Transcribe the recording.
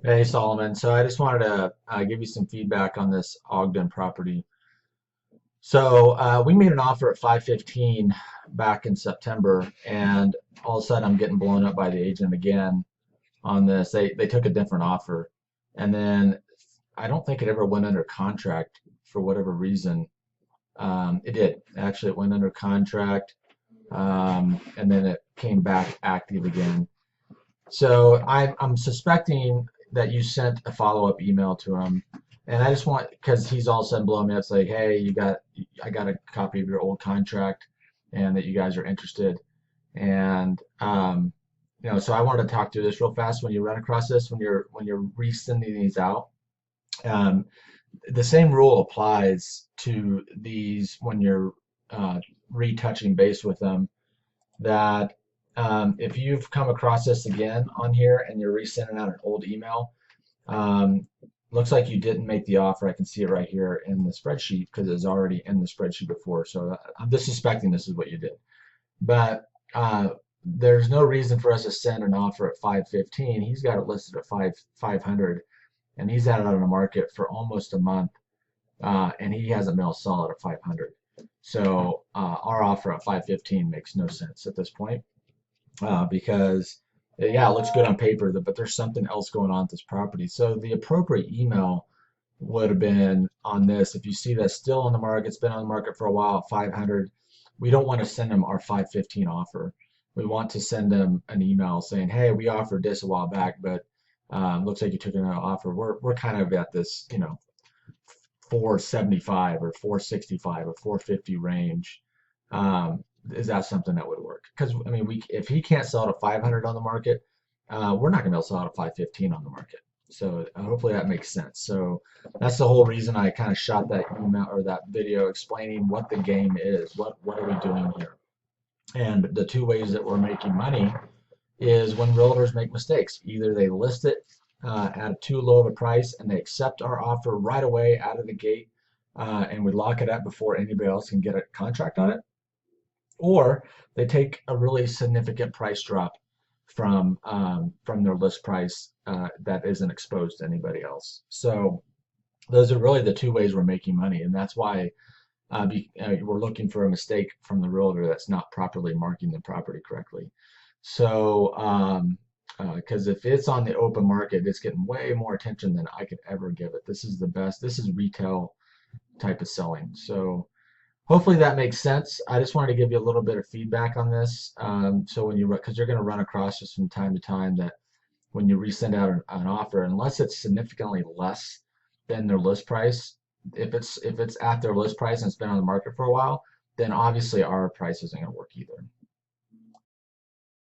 Hey Solomon, so I just wanted to give you some feedback on this Ogden property. So we made an offer at 515 back in September, and all of a sudden I'm getting blown up by the agent again on this. They took a different offer, and then I don't think it ever went under contract for whatever reason. It did actually. It went under contract, and then it came back active again. So I'm suspecting that you sent a follow-up email to him, and I just want because he's all of a sudden blowing me up, like, hey, I got a copy of your old contract, and that you guys are interested, and so I wanted to talk through this real fast. When you run across this, when you're resending these out, um, the same rule applies to these when you're retouching base with them that if you've come across this again on here and you're resending out an old email, um, looks like you didn't make the offer. I can see it right here in the spreadsheet because it was already in the spreadsheet before. So I'm just suspecting this is what you did. But there's no reason for us to send an offer at 515. He's got it listed at 500, and he's had it on the market for almost a month, and he hasn't been able to sell it at 500. So our offer at 515 makes no sense at this point because yeah, it looks good on paper, but there's something else going on with this property. So the appropriate email would have been on this. If you see that still on the market, it's been on the market for a while at 500. We don't want to send them our 515 offer. We want to send them an email saying, hey, we offered this a while back, but looks like you took another offer. We're kind of at this, 475 or 465 or 450 range. Is that something that would work? Because I mean, if he can't sell it at 500 on the market, we're not going to be able to sell it at 515 on the market. So hopefully that makes sense. So that's the whole reason I kind of shot that email or that video explaining what the game is. What are we doing here? And the two ways that we're making money is when realtors make mistakes. Either they list it at too low of a price and they accept our offer right away out of the gate, and we lock it up before anybody else can get a contract on it, or they take a really significant price drop from their list price that isn't exposed to anybody else. So those are really the two ways we're making money, and that's why we're looking for a mistake from the realtor that's not properly marking the property correctly. So because if it's on the open market, it's getting way more attention than I could ever give it. This is the best. This is retail type of selling. So hopefully that makes sense. I just wanted to give you a little bit of feedback on this. So when because you're going to run across this from time to time that when you resend out an offer, unless it's significantly less than their list price, if it's at their list price and it's been on the market for a while, then obviously our price isn't going to work either.